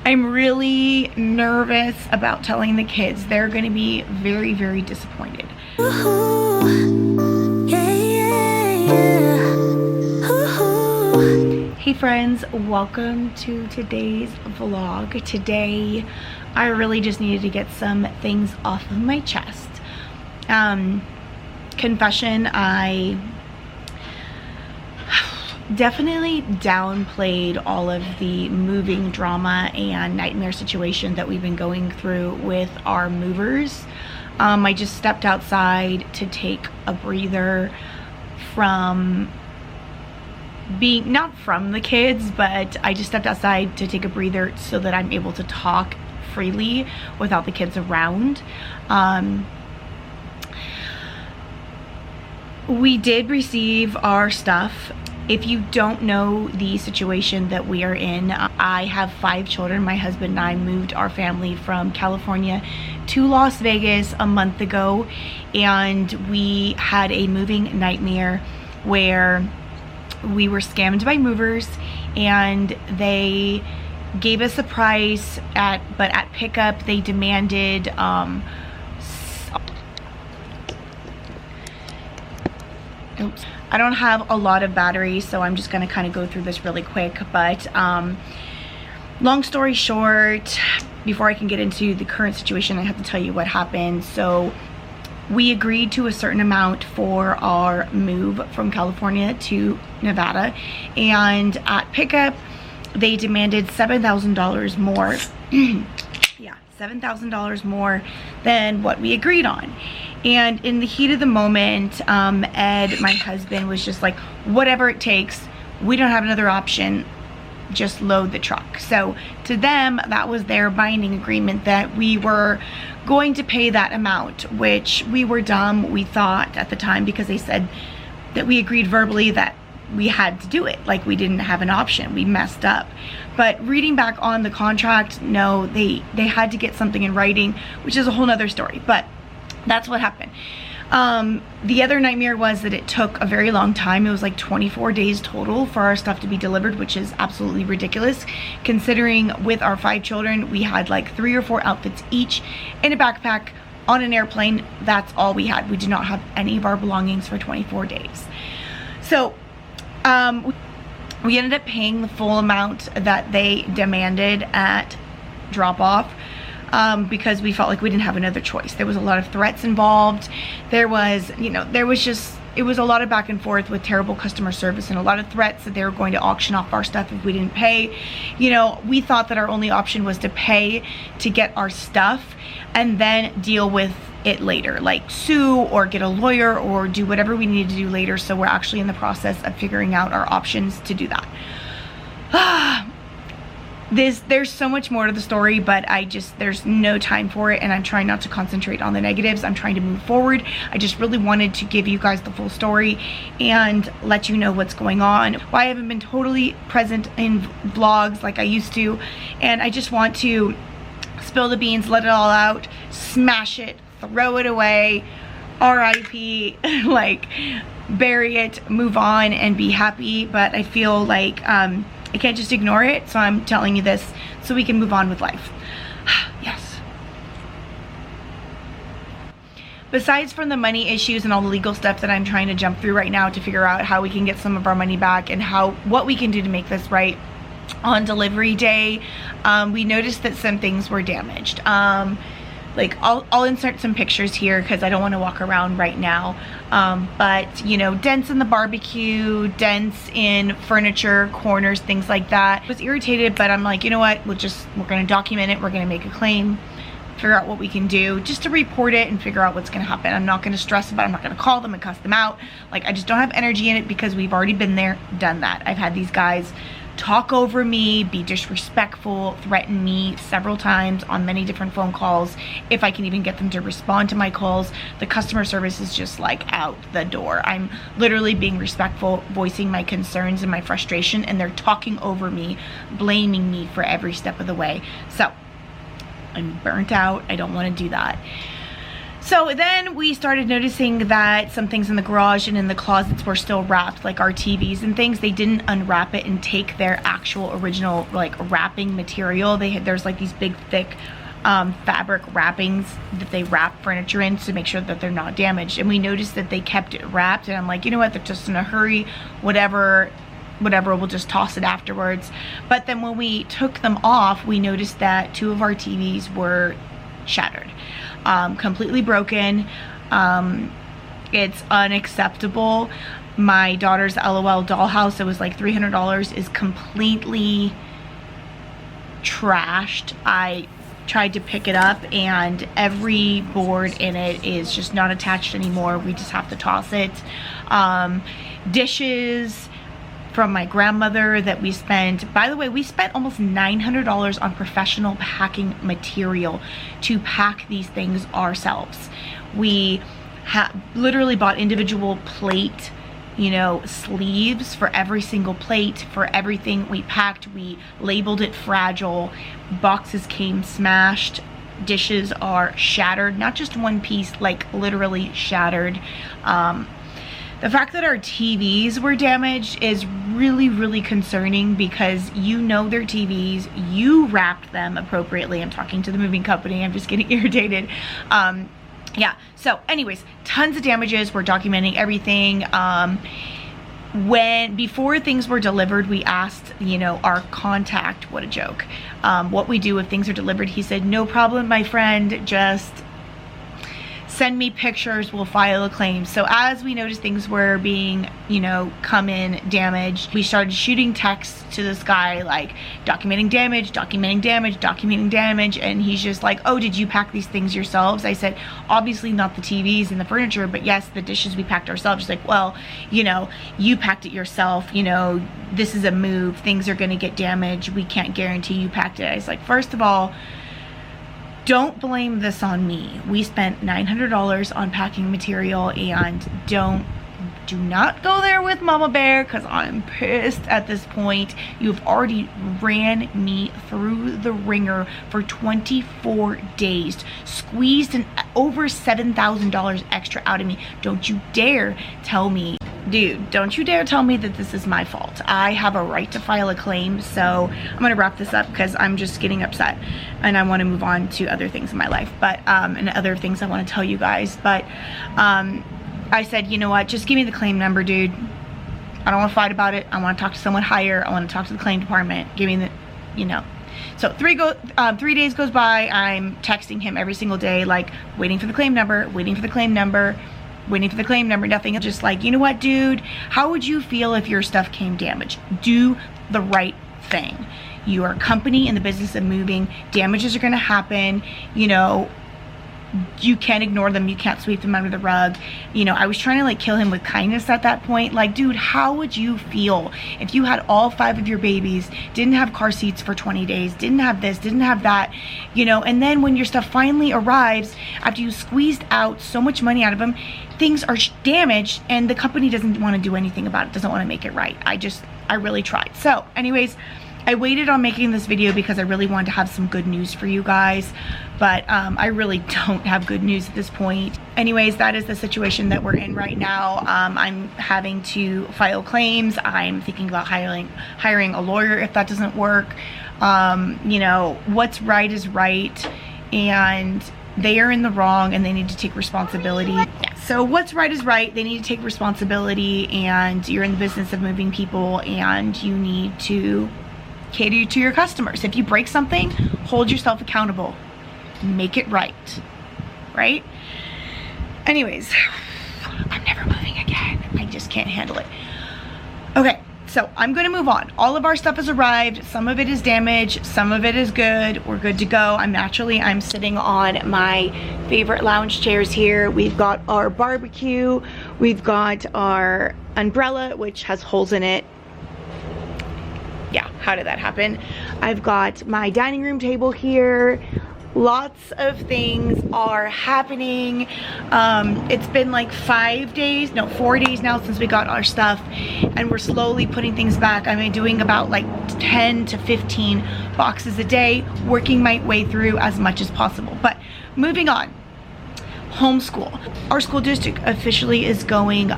I'm really nervous about telling the kids. They're going to be very, very disappointed. Ooh, yeah, yeah, yeah. Ooh. Hey friends, welcome to today's vlog. Today, I really just needed to get some things off of my chest. Confession, I definitely downplayed all of the moving drama and nightmare situation that we've been going through with our movers. I just stepped outside to take a breather from being, not from the kids, but I just stepped outside to take a breather so that I'm able to talk freely without the kids around. We did receive our stuff. If you don't know the situation that we are in, I have 5 children. My husband and I moved our family from California to Las Vegas a month ago, and we had a moving nightmare where we were scammed by movers, and they gave us a price but at pickup they demanded oops, I don't have a lot of batteries, so I'm just going to kind of go through this really quick, but long story short, before I can get into the current situation, I have to tell you what happened. So we agreed to a certain amount for our move from California to Nevada, and at pickup they demanded $7,000 more. Yeah, $7,000 more than what we agreed on. And in the heat of the moment, Ed, my husband, was just like, whatever it takes, we don't have another option, just load the truck. So to them, that was their binding agreement that we were going to pay that amount, which we were dumb, we thought at the time, because they said that we agreed verbally that we had to do it, like we didn't have an option. We messed up. But reading back on the contract, no, they had to get something in writing, which is a whole nother story, but that's what happened. The other nightmare was that it took a very long time. It was like 24 days total for our stuff to be delivered, which is absolutely ridiculous considering with our 5 children we had like 3 or 4 outfits each in a backpack on an airplane. That's all we had. We did not have any of our belongings for 24 days. So we ended up paying the full amount that they demanded at drop off. Because we felt like we didn't have another choice. There was a lot of threats involved. There was, it was a lot of back and forth with terrible customer service and a lot of threats that they were going to auction off our stuff if we didn't pay. We thought that our only option was to pay to get our stuff and then deal with it later, like sue or get a lawyer or do whatever we needed to do later. So we're actually in the process of figuring out our options to do that. There's so much more to the story, but there's no time for it, and I'm trying not to concentrate on the negatives. I'm trying to move forward. I just really wanted to give you guys the full story and let you know what's going on. Why I haven't been totally present in vlogs like I used to, and I just want to spill the beans, let it all out, smash it, throw it away, RIP, like bury it, move on, and be happy. But I feel like I can't just ignore it, so I'm telling you this so we can move on with life. Yes. Besides from the money issues and all the legal stuff that I'm trying to jump through right now to figure out how we can get some of our money back and what we can do to make this right, on delivery day, we noticed that some things were damaged. Like I'll insert some pictures here because I don't want to walk around right now, but dents in the barbecue, dents in furniture, corners, things like that. I was irritated, but I'm like, you know what, we're gonna document it, we're gonna make a claim, figure out what we can do just to report it and figure out what's gonna happen. I'm not gonna stress about it. I'm not gonna call them and cuss them out. Like, I just don't have energy in it because we've already been there, done that. I've had these guys talk over me, be disrespectful, threaten me several times on many different phone calls. If I can even get them to respond to my calls, the customer service is just like out the door. I'm literally being respectful, voicing my concerns and my frustration, and they're talking over me, blaming me for every step of the way. So I'm burnt out. I don't want to do that. So then we started noticing that some things in the garage and in the closets were still wrapped, like our TVs and things. They didn't unwrap it and take their actual original like wrapping material. There's like these big thick fabric wrappings that they wrap furniture in to make sure that they're not damaged. And we noticed that they kept it wrapped, and I'm like, you know what, they're just in a hurry, whatever, we'll just toss it afterwards. But then when we took them off, we noticed that 2 of our TVs were shattered, completely broken. It's unacceptable. My daughter's LOL dollhouse, it was like $300, is completely trashed. I tried to pick it up and every board in it is just not attached anymore. We just have to toss it. Dishes from my grandmother that we spent, by the way, we spent almost $900 on professional packing material to pack these things ourselves. We literally bought individual plate, you know, sleeves for every single plate, for everything we packed. We labeled it fragile. Boxes came smashed. Dishes are shattered, not just one piece, like literally shattered. The fact that our TVs were damaged is really, really concerning, because you know they're TVs, you wrapped them appropriately. I'm talking to the moving company, I'm just getting irritated. Yeah, so anyways, tons of damages. We're documenting everything. Before things were delivered, we asked, you know, our contact, what a joke, what we do if things are delivered. He said, no problem, my friend, just send me pictures, we'll file a claim. So as we noticed things were being, you know, come in damaged, we started shooting texts to this guy like documenting damage, documenting damage, documenting damage, and he's just like, oh, did you pack these things yourselves? I said, obviously not the TVs and the furniture, but yes, the dishes we packed ourselves. He's like, well, you know, you packed it yourself, you know, this is a move, things are gonna get damaged, we can't guarantee you packed it. I was like, first of all, don't blame this on me. We spent $900 on packing material, and do not go there with Mama Bear, because I'm pissed at this point. You've already ran me through the ringer for 24 days, squeezed over $7,000 extra out of me. Don't you dare tell me, dude, don't you dare tell me that this is my fault. I have a right to file a claim. So I'm gonna wrap this up because I'm just getting upset and I want to move on to other things in my life, but and other things I want to tell you guys. But I said, you know what, just give me the claim number, dude. I don't want to fight about it. I want to talk to someone higher. I want to talk to the claim department. Give me the, you know. So 3 days goes by. I'm texting him every single day, like waiting for the claim number, waiting for the claim number, waiting for the claim number, nothing. Just like, you know what, dude, how would you feel if your stuff came damaged? Do the right thing. You are a company in the business of moving. Damages are going to happen. You know, you can't ignore them. You can't sweep them under the rug. You know, I was trying to like kill him with kindness at that point. Like, dude, how would you feel if you had all 5 of your babies, didn't have car seats for 20 days, didn't have this, didn't have that, you know, and then when your stuff finally arrives, after you squeezed out so much money out of them, things are damaged and the company doesn't want to do anything about it, doesn't want to make it right. I really tried. So anyways, I waited on making this video because I really wanted to have some good news for you guys, but I really don't have good news at this point. Anyways, that is the situation that we're in right now. I'm having to file claims. I'm thinking about hiring a lawyer if that doesn't work. You know, what's right is right, and they are in the wrong and they need to take responsibility. Yeah. So what's right is right. They need to take responsibility, and you're in the business of moving people and you need to cater to your customers. If you break something, hold yourself accountable. Make it right. Right? Anyways, I'm never moving again. I just can't handle it. Okay, so I'm gonna move on. All of our stuff has arrived. Some of it is damaged, some of it is good. We're good to go. I'm sitting on my favorite lounge chairs here. We've got our barbecue. We've got our umbrella, which has holes in it. Yeah, how did that happen? I've got my dining room table here. Lots of things are happening. It's been like 4 days now since we got our stuff, and we're slowly putting things back. I'm doing about like 10 to 15 boxes a day, working my way through as much as possible. But moving on. homeschool. Our school district officially is going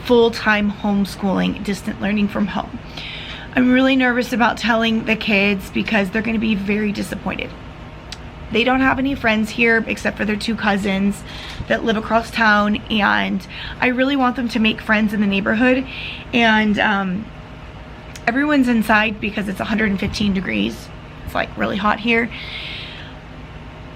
full-time homeschooling, distant learning from home. I'm really nervous about telling the kids because they're going to be very disappointed. They don't have any friends here except for their 2 cousins that live across town, and I really want them to make friends in the neighborhood. And everyone's inside because it's 115 degrees. It's like really hot here.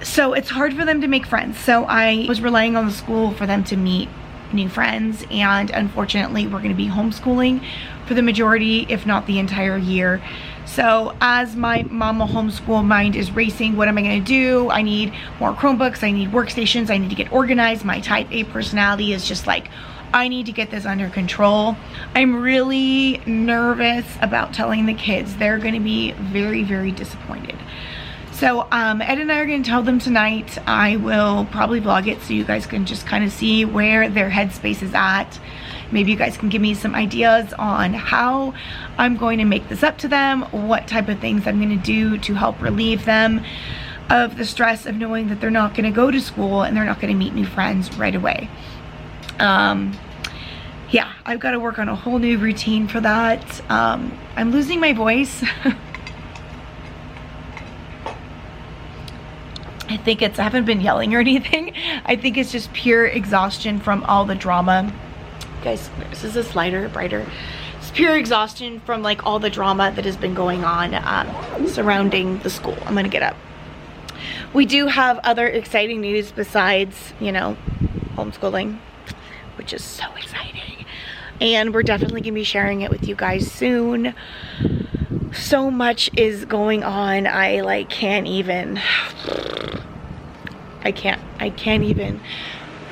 So it's hard for them to make friends. So I was relying on the school for them to meet new friends, and unfortunately we're going to be homeschooling for the majority, if not the entire year. So as my mama homeschool mind is racing, what am I going to do? I need more Chromebooks, I need workstations, I need to get organized. My type A personality is just like, I need to get this under control. I'm really nervous about telling the kids. They're going to be very, very disappointed. So Ed and I are going to tell them tonight. I will probably vlog it so you guys can just kind of see where their headspace is at. Maybe you guys can give me some ideas on how I'm going to make this up to them, what type of things I'm going to do to help relieve them of the stress of knowing that they're not going to go to school and they're not going to meet new friends right away. Yeah, I've got to work on a whole new routine for that. I'm losing my voice. I think I haven't been yelling or anything. I think it's just pure exhaustion from all the drama. Guys, is this lighter, brighter? It's pure exhaustion from like all the drama that has been going on surrounding the school. I'm gonna get up. We do have other exciting news besides, you know, homeschooling, which is so exciting. And we're definitely gonna be sharing it with you guys soon. So much is going on. I can't even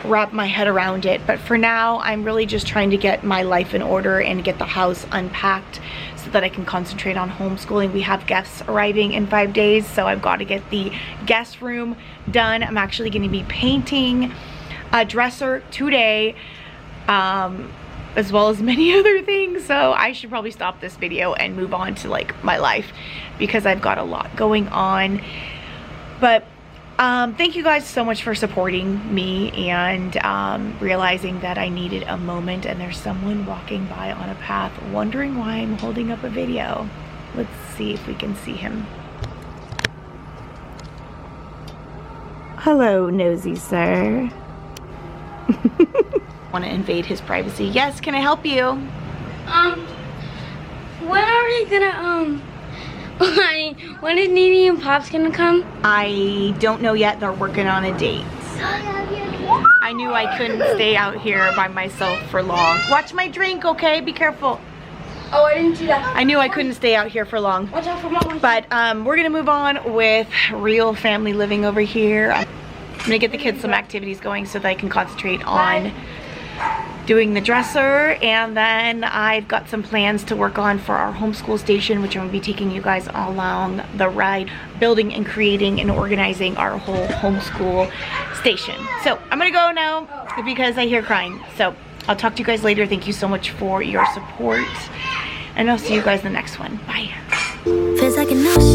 wrap my head around it. But for now, I'm really just trying to get my life in order and get the house unpacked so that I can concentrate on homeschooling. We have guests arriving in 5 days, so I've got to get the guest room done. I'm actually going to be painting a dresser today, as well as many other things. So I should probably stop this video and move on to like my life because I've got a lot going on. But thank you guys so much for supporting me and realizing that I needed a moment, and there's someone walking by on a path wondering why I'm holding up a video. Let's see if we can see him. Hello, nosy sir. Want to invade his privacy. Yes, can I help you? When are we gonna when is Nene and Pop's gonna come? I don't know yet. They're working on a date. I knew I couldn't stay out here by myself for long. Watch my drink, okay? Be careful. Oh, I didn't see that. I knew I couldn't stay out here for long. Watch out for Mom. But we're gonna move on with real family living over here. I'm gonna get the kids some activities going so that I can concentrate on doing the dresser, and then I've got some plans to work on for our homeschool station, which I'm going to be taking you guys all along the ride, building and creating and organizing our whole homeschool station. So I'm going to go now because I hear crying. So I'll talk to you guys later. Thank you so much for your support, and I'll see you guys in the next one. Bye. Feels like an ocean.